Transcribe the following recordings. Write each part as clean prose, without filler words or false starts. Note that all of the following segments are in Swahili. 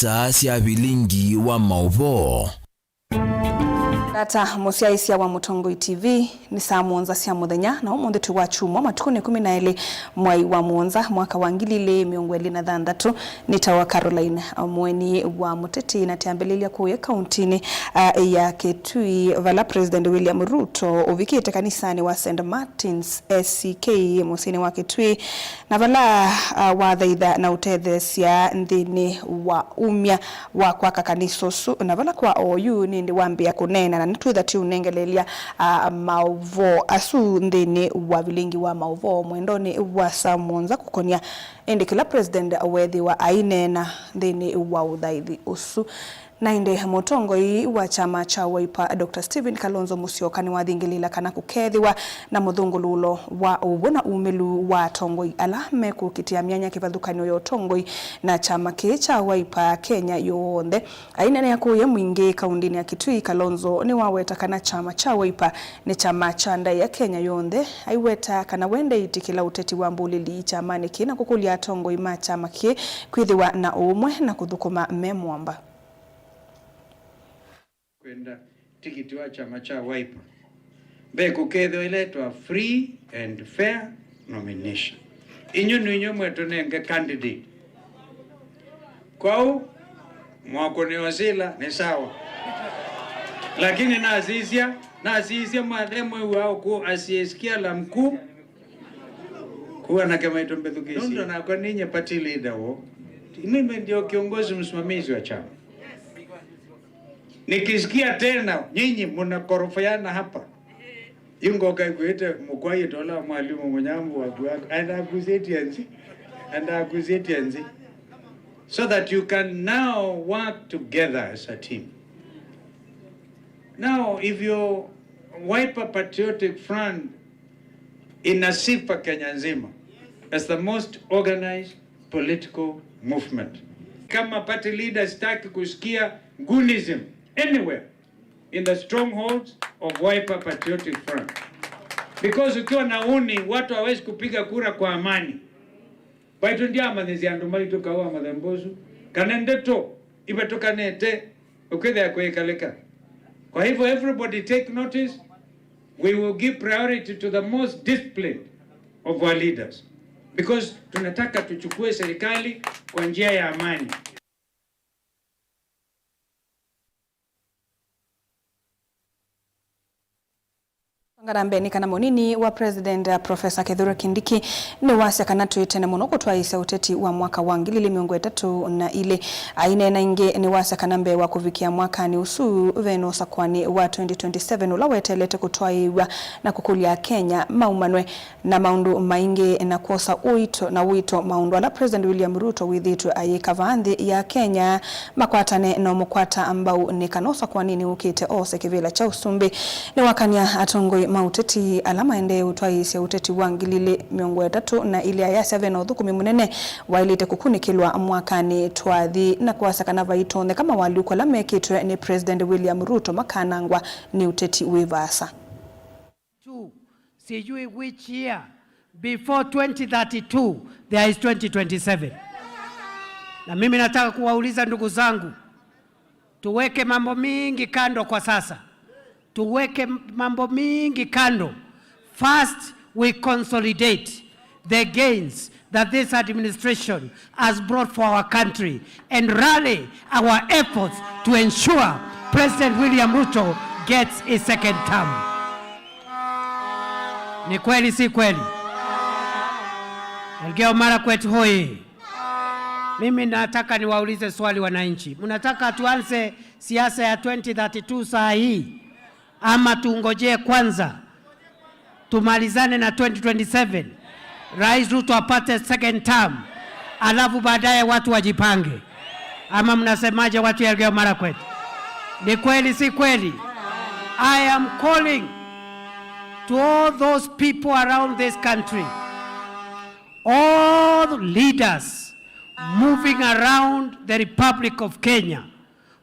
isaa cia bilingi wa mauvo. Data musiaisia wa Mutongoi TV ni saa muonza cia muthenya na umuthi tuwa chumwa matuku ni 12 mwai wa muonza mwaka wa 2026 nitawa Caroline mweni wa muteti na tiambelilia kuya kauntini ya Kitui vala President William Ruto uvikite kanisani wa St. Martin's SCK musini wa Kitui na vala wa thaitha na utethesia nthini wa umya wa kwa kakanisosu na vala kwa OU nindi wambia kunena na nitwitha ti unengelelia mauvo asu nthini wa bilingi wa mauvo mwendoni wa samunza kukonia indi kila president wethi wa ainena nthini wa uthaithi usu na inde mutongoi wa chama cha Wiper Dr. Stephen Kalonzo Musyoka ni wathingilila kana kukethiwa na muthungululo wa ubona umelu wa tongoi alame kukitia myanya kivathukanio yo tongoi na chama cha Wiper Kenya yonthe ainene yakuye mwingi kaundini ya Kitui. Kalonzo ni waweta kana chama cha Wiper ni chama cha ndai ya Kenya yonthe aiweta kana wende itikila uteti wa mbulili chamani kina kukulia tongoi ma chama kwithiwa na umwe na kuthukuma memwamba kwenda tikiti wa chama cha Wiper beku ketho iletwa free and fair nomination inyo mwetu nenge candidate kwao mwako ni wasila ni sawa lakini nazizia mwadhemwe wao ku asiyesikia la mkuu kuwa na kama itombethukisi ndo na kwa ninyi party leader wo mimi ndio kiongozi msimamizi wa chama. Nikisikia tena nyinyi mnakorofiana hapa ingo kaikuite mkwaye dola mwalimu mnyambu watu wako and accusate yanzi so that you can now work together as a team. Now if your Wiper Patriotic Front inasifa Kenya nzima as the most organized political movement, kama party leaders staki kusikia goonism anywhere in the strongholds of Wiper Patriotic Front. Because ukiwa na uni watu hawezi kupiga kura kwa amani. Baitu ndia amanezi andumali tukawa madhambozu kanendeto ibetoka nete ukitha ya kuekaleka. Kwa hivyo everybody take notice. We will give priority to the most disciplined of our leaders because tunataka tuchukue serikali kwa njia ya amani. Ngarambeni kana monini wa President Professor Kithure Kindiki ni wasi kana tuitene muno kutwaisa uteti wa mwaka wa 2023 na ile aine na inge ni wasi kana mbe wa kuvikia mwaka ni usu veno sakwani wa 2027 ula wetelete kutwaiwa na kukulia Kenya maumanwe na maundu mainge na kuosa uito maundu ala President William Ruto withitu ayika vandhi ya Kenya makwatane na mukwata ambao ni kanosa kwa nini ukite ose kivila cha usumbi ni wakania atongoi mauteti alama ende utwaisia uteti wa 2023 na ile ayasa veno thukumi munene wailite kukunikilwa mwakani twathi na kuwasakana vaitone kama waliuko la mekitwe ni President William Ruto makanangwa ni uteti wivasa. Sijui which year before 2032 there is 2027. Na mimi nataka kuwauliza ndugu zangu, tuweke mambo mingi kando kwa sasa. Tuweke mambo mingi kando. First, we consolidate the gains that this administration has brought for our country and rally our efforts to ensure President William Ruto gets a second term. Ni kweli si kweli? Elgeyo Marakwet hoye. Mimi nataka niwaulize swali wananchi. Mnataka tuanze siasa ya 2032 saa hii? Ama tuongojee kwanza tumalizane na 2027 Rais Ruto apate second term alafu baadaye watu wajipange? Ama mnasemaje watu ya Elgeyo Marakwet? Ni kweli si kweli? I am calling to all those people around this country, all leaders moving around the Republic of Kenya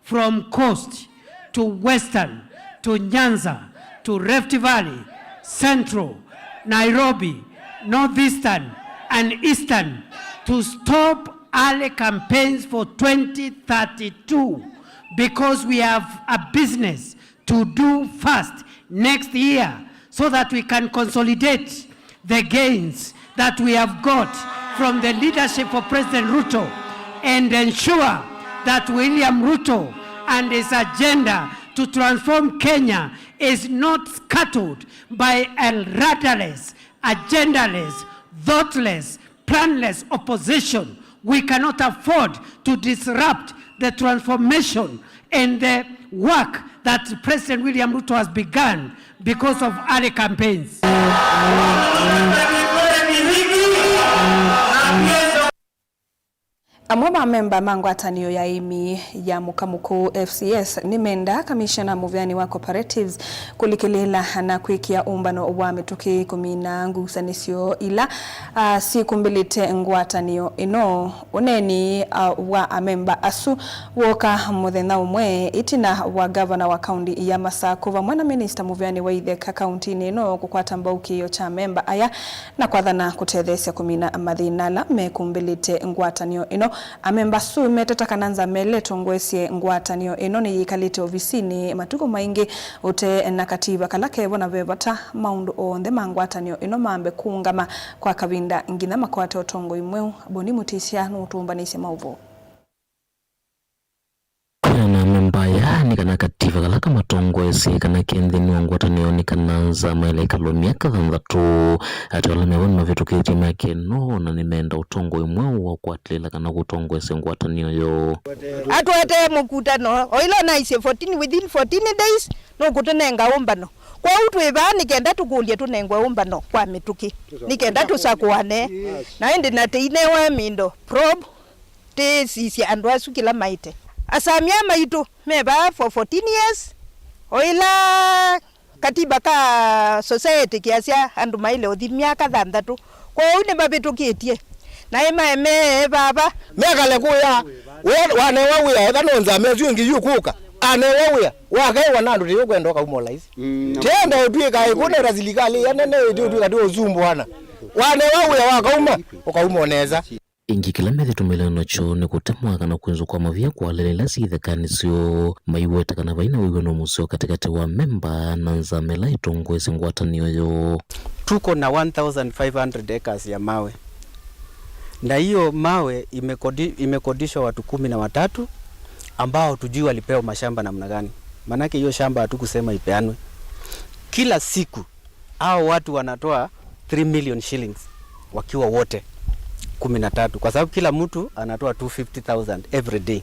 from coast to western to Nyanza, to Rift Valley, Central, Nairobi, Northeastern and Eastern, to stop early campaigns for 2032 because we have a business to do first next year so that we can consolidate the gains that we have got from the leadership of President Ruto and ensure that William Ruto and his agenda to transform Kenya is not scuttled by a rudderless, agendaless, thoughtless, planless opposition. We cannot afford to disrupt the transformation and the work that President William Ruto has begun because of early campaigns. Amwaba memba mangwatanio ya imi ya Mukamuku FCS nimenda kamishana muvyani wa cooperatives kulikilela na kwikia umbano wa mituki 10 ngusanisio ila siku mbilite ngwatanio ino uneni wa amemba asu woka muthenya umwe itina wa governor wa county ya Masakuva mwana minister muvyani wa Itheka county ino kukwata mbauki cha memba aya na kwathana kutethesia 10 mathinala mekumbilite ngwatanio ino amemba su metatakananza meleto ngwesie ngwatanio ino ni yikalite ofisini matuko maingi ute na katiba kalake bona vevata maundu onthe mangwatanio ino mambe kungama kwa kavinda ngina makwata otongo imwe boni mutisia no tumbanise mauvo na memba ya ni kana katiba kalaka matongo ese kana kende ni ngwatanio ni kananza maile kalomia kadhandatu atola mewon mavitukiti make no na nimenda utongo imwe wa kwatlela kana kutongo ese ngwatanio yo atwete mukutano oilo na ise 14 within 14 days no kutenenga umbano kwa utweba nikenda tukulie tunengwa umbano kwa mituki nikenda tusakwane na ende na teinewa mindo probe te sisi andwasu kila maite asamia maitu meba for 14 years oila katiba ka society kiasia andu maile othi miaka 6 kwa une babitukitie na ema eme baba megale kuya wane wawia ethanonza mezu ngi yukuka ane wawia wakai wanandu ri ukwenda kaumolaizi tenda utwika ikune raziligali yanene utwika dio zumbwana wane wawia wakauma ukaumoneza ingi kila methe tumelano cho ni kutemwa kana kwenzo kwa mavia kwa lelela si thekanisio maiweta kana vaina wigono musio katikati wa memba na nzamela itongo ese ngwatanio yo. Tuko na 1500 acres ya mawe na hiyo mawe imekodishwa watu 13 ambao tujui walipewa mashamba namna gani, manake hiyo shamba hatukusema ipeanwe. Kila siku hao watu wanatoa 3 million shillings wakiwa wote 13 kwa sababu kila mtu anatoa 250,000 every day,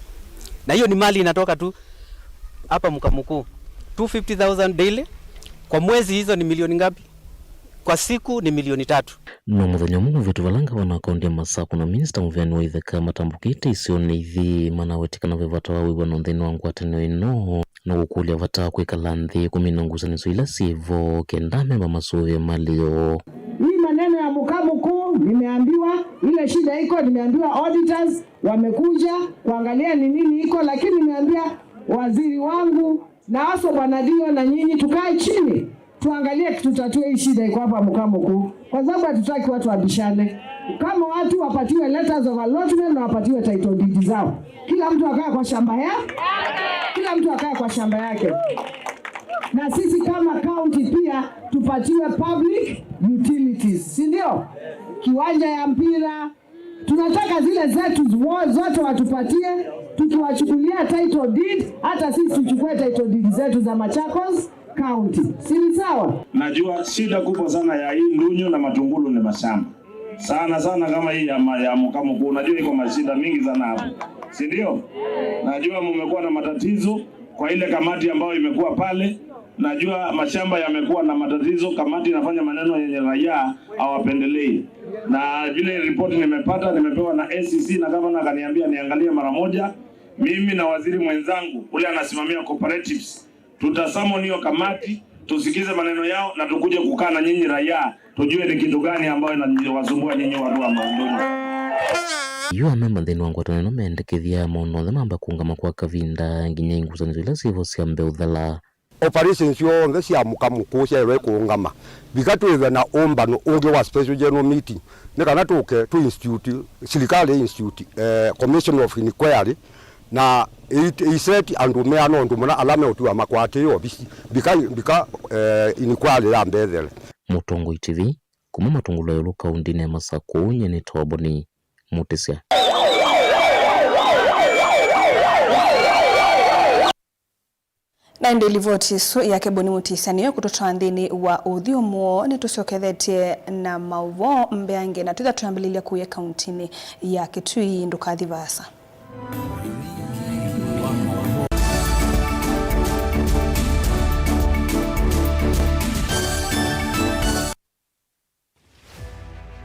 na hiyo ni mali inatoka tu hapa Mukamuku 250,000 daily. Kwa mwezi hizo ni milioni ngapi? Kwa siku ni milioni 3. No muthenya mungu vitu valanga wana akaunti ya Masaku na minister muvyani wa Itheka matambukite isio ni ithi manawetikana vevata wa wiwa no nthini wa ngwatanio ino na gukulia vata kwikala nthi kumina ngusaniso ila sivo kenda memba masuve malio. Hii maneno ya Mukamuku nimeambiwa ile shida iko, nimeambiwa auditors wamekuja kuangalia ni nini iko, lakini nimeambia waziri wangu na aso bwana Dio na nyinyi tukae chini tuangalie tutatue hii shida iko hapa Mukamuku, kwa sababu hatutaki watu wabishane. Kama watu wapatiwe letters of allotment na wapatiwe title deed zao, kila mtu akae kwa shamba yake, kila mtu akae kwa shamba yake. Na sisi kama county pia tupatiwe public utilities, si ndio? Kiwanja ya mpira tunataka zile zetu zote watupatie, tukiwachukulia title deed hata sisi tuchukue title deed zetu za Machakos County. Si sawa? Najua shida kubwa sana ya hii Ndunyo na Matungulu ni mashamba. Sana kama hii ya Mukamuku, najua iko mashida mingi sana hapo. Si ndio? Najua mmekuwa na matatizo kwa ile kamati ambayo imekuwa pale. Najua mashamba yamekuwa na matatizo, kamati inafanya maneno yenye raia hawapendelei. Na vile ripoti nimepata, nimepewa na SCC na gavana akaniambia niangalie mara moja. Mimi na waziri mwenzangu ule anasimamia cooperatives tutasummon hiyo kamati, tusikize maneno yao na tukuje kukaa na nyinyi raia tujue ni kitu gani ambayo inawasumbua nyinyi watu wa Ndunyo. Yo amemba nthini wa ngwatanio mendekithia maundu othe mamba kungama kwa kavinda nginya ingusaniso ila sivo cia mbeuthala. operations yonke siyamukamuku siyelwe kuungama bikatweza na ombano onge wa special general meeting nekana tuke to institute silikale institute commission of inquiry na iset andume anondu mona alame otu amakwate yo bika inquiry ya mbethele Mutongo TV kuma matungulo yolo kaundini ya Masako nyene toboni mutisia na ndeli voti so yake boni mutisaniyo kutoka ndini wa Uthiomo ni tusiokethetie na mauvo mbeange na tuta tuambililia kuye kauntini ya Kitui ndukathi vasa.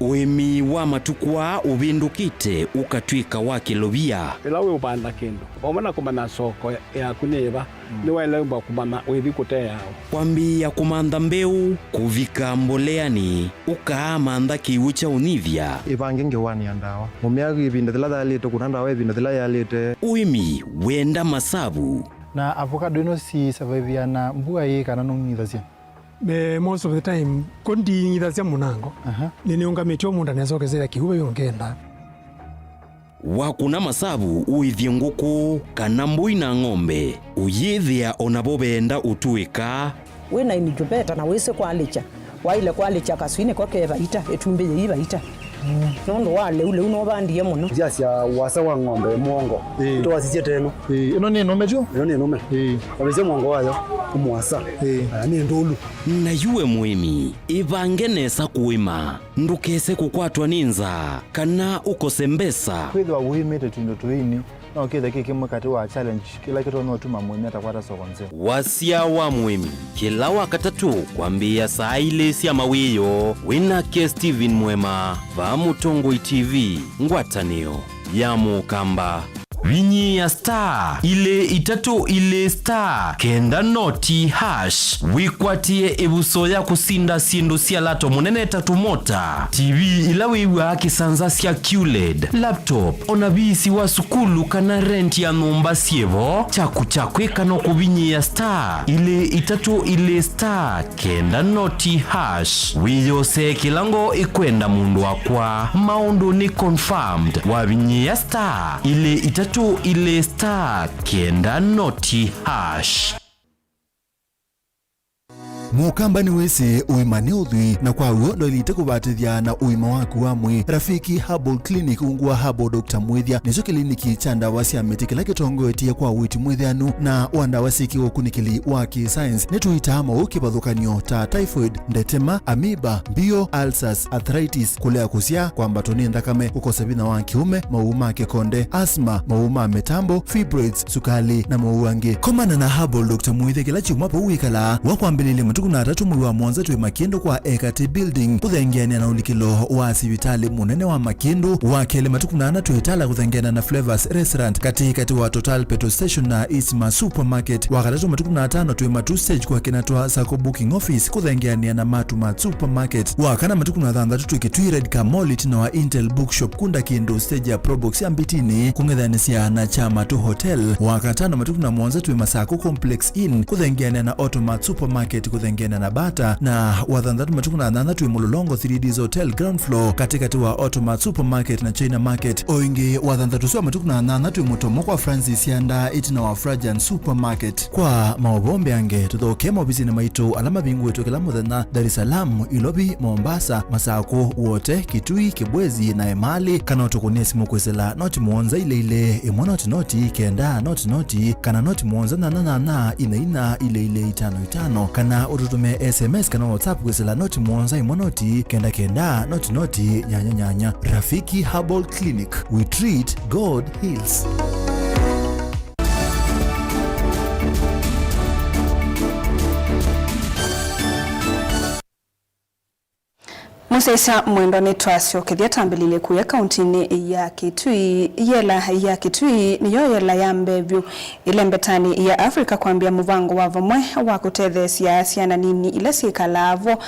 Uimi wa matukwa ubindukite ukatwika wa kilobia elawe ubanda kendo omana kumana soko ya kuneba ni waelewa kumana wethi kutea kwambia kumanda mbeu kuvika mboleani ukaamanda kiucha univya ivange wani andawa mumiagi ibinda thila lete kunanda we ibinda thila yalete uimi wenda masabu na avocado ino si survive na mbua ye kana nungithasia most of the time kondi ngithasia munango nini ungametio munda nezokezera kihuba yongenda wakuna masabu uithie nguku kana mbui na ng'ombe uyithia onabo benda utuika wina imijubeta na wese kwalicha waile kwalicha kaswine kwake baita etumbe yibaita nondo wale ule unobandie muno jiasia wasa wa ng'ombe mwongo to wasije teno ino ni nome jo ino ni nome wabeze mwongo wayo umwasa ni ndulu na yuwe muimi ivangenesa kuima ndukese kukwatwa ninza kana ukosembesa kwithwa uimite tundo tuini na ukitha kikimwe kati wa challenge kila kitu no tuma muimi atakwata sokonze wasia wa muimi kila wakatatu kwambia saa ile sia mawiyo winake Steven Mwema va Mutongo TV ngwatanio ya mukamba Vinyi ya star ile itatu ile star kenda noti hash wikwatie ebuso ya kusinda sindu sia lato munene tatu mota TV ilawiwa kisanza sia QLED laptop onabisi wa sukulu kana rent ya numba sievo chaku kano kubinyi ya star ile itatu ile star kenda noti hash wiyose kilango ikwenda mundu wakwa maundu ni confirmed wa vinyi ya star ile itatu ile star kenda noti hash Mukamba ni wese uimane udhui na kwa uondo ilite kubatithia na uima waku wa mwi Rafiki Herbal Clinic ungua Herbal Dr. Mwithia nizo kliniki cha ndawa cia miti kila kitongo etia kwa witi mwithianu na wandawa siki ukunikili wa science netuitama ukibadhukanio ta typhoid, ndetema, amoeba, bio, ulcers, arthritis, kulea kusia kwa mbatoni ndakame ukosabina wa kiume, mauma kekonde, asthma, mauma metambo, fibroids, sukali na mauange. Komana na Herbal Dr. Mwithia kila chiumapo uikala wakwambilile kuna tatu mwi wa Mwanza twe Makindo kwa Ekati Building kuthengeania na ulikilo wa sivitali munene wa Makindo wa kele matukunana tuitala kuthengeania na Flavors Restaurant katikati wa Total Petrol Station na Isma Supermarket wakatatu matukunatano twe Matu Stage kwa kinatwa Sako Booking Office kuthengeania na Matuma Supermarket wakana matukunathandatu twe Kitui Red Kamolit na wa Intel Bookshop kunda Kindo Stage ya Probox ya Mbitini kungethanisia na Chama tu Hotel wakatano matukuna Mwanza twe Masako Complex Inn kuthengeania na Automat Supermarket kuthengeana na Bata na wathandatu matukuna nana twe Mulolongo 3Ds Hotel ground floor katikati wa Automat Supermarket na China Market oingi wathandatu swa matukuna nana twe Mutomo kwa Francis Yanda itina wa Frajan Supermarket kwa maobombe ange tuthoke mobizini maito alama bingu wetu kila muthenya Dar es Salaam, Ilobi, Mombasa, Masako wote Kitui, Kibwezi na Emali kana utukunie simu kwesela noti Mwanza ile imwe noti kenda noti kana noti Mwanza na ina ile 55 kana ututume SMS kana WhatsApp kwesela noti Mwanza imwe noti kenda noti nyanya. Rafiki Herbal Clinic, we treat, God heals. Musesa mwendo ni twasyo kithia tambilile kuya kauntini ya Kitui yela ya Kitui niyo yela ya mbevyu ile mbetani ya Afrika kwambia muvango wa vamwe wa kutethesia ciana nini ile cikalavo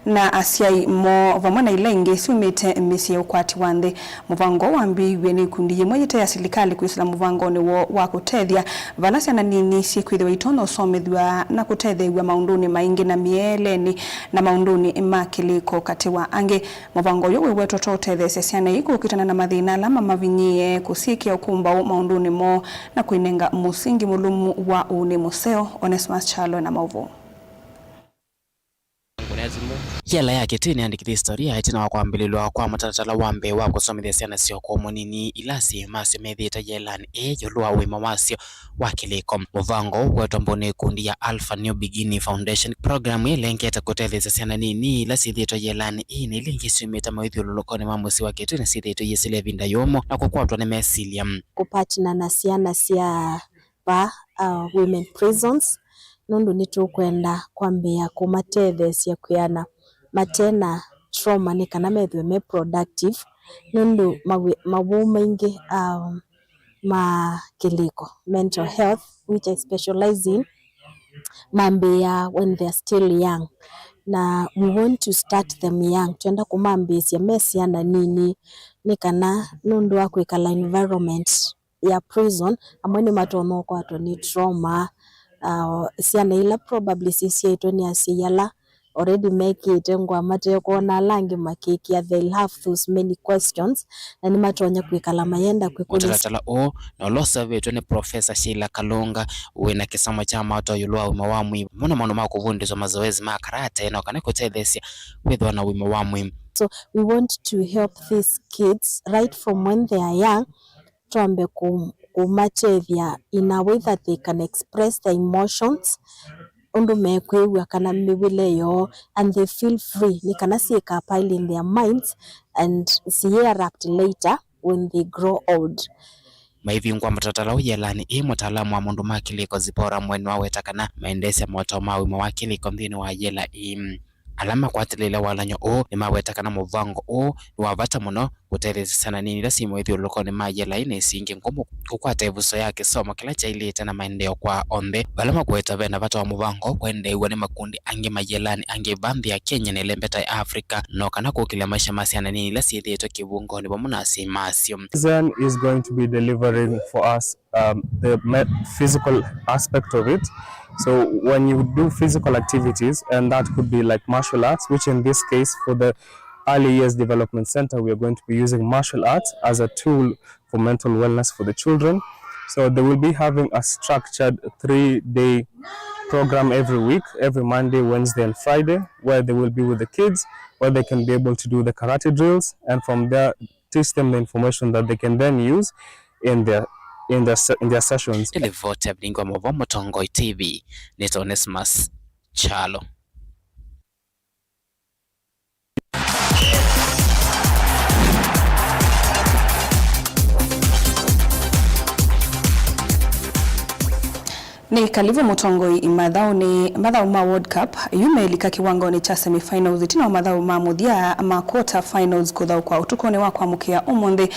na asiai mo vamwe na ile ingi ciumite misi ukwati wande muvango wambiwe ni kundi yimwe yite ya serikali kuisla muvango ni wa kutethia vala ciana nini cikwithwa itono somethwa na kutethewa maunduni maingi na mieleni na maunduni makiliko kati wa ange muvango yo wewe totethesia ciana iko kitana na mathina lama mavinyie kusikia ukumba maunduni mo na kuinenga musingi mulumu wa uni museo Onesmus Chalo na mauvo yela yake tini andikithia historia itina wa kwambililwa kwa matalatala wambe wa kusomithia ciana cio kwa munini ilasi masio methita yelani yolua wima wasio wa kiliko muvango wetambone kundi ya Alpha New Beginning Foundation programu ilengeta kutethesia ciana nini ilasi thito yelani ni ilingi ciumita maithiululukoni ma musi wa Kitui na cithito yesile vinda yomo na kukwatwa ni mesilia kupatina na ciana cia women prisons nundu nitukwenda kwambia kumatethesia kuyana matena trauma ni kana methwe me productive nundu mawu maingi ma kiliko mental health which I specialize in mambia when they are still young na we want to start them young twenda kumambisia mesiana nini ni kana nundu wa kwikala environment ya prison amweni matono kwa ni trauma ciana ila probably sisi itoni asiyala already make it ngwa mate kuona langi makikia they'll have those many questions na ni matonya kwikala mayenda kwikulatala o na losa vetu ni Professor Sheila Kalonga wina kisamo cha mato yulwa wimawamwi muna mano makuvundizo mazoezi makarate na kana kutethesia withwa na wimawamwi. So we want to help these kids right from when they are young tuambe kumachethia in a way that they can express their emotions undu mekwewa kana miwile yo and they feel free ni kana sieka pile in their minds and see erupt later when they grow old. Maivi ngwa mtatala uyelani mutaalamu wa mundu makiliko zipora mwenu waweta kana maendesha moto mawi mawakiliko mthini wa yela alama kwatilile walanyo ni maweta kana muvango ni wavata muno kutethesia sana nini la simu ithiululukoni ma yela ine singi ngumu kukwata ivuso yake somo kila chailite na maendeleo kwa onthe balama kueta vena vata wa muvango kwendewa ni makundi ange mayelani ange bandhi ya Kenya na ilembeta ya Afrika no kana kukila maisha masiana nini la siethieto kibungoni pamuna asimasio. Zen is going to be delivering for us the physical aspect of it. So when you do physical activities, and that could be like martial arts, which in this case for the Early Years Development Center, we are going to be using martial arts as a tool for mental wellness for the children. So they will be having a structured 3-day program every week, every Monday, Wednesday, and Friday, where they will be with the kids, where they can be able to do the karate drills, and from there teach them the information that they can then use in their sessions. Televote abingwa mwa Mutongoi TV ni Onesmus Chalo. Ni kalivu Mutongoi madhao ma World Cup yumelika kiwango ni cha semi-finals itina madhao ma muthia ma quarter finals kuthau kwa utukone wa kwamukia umuthi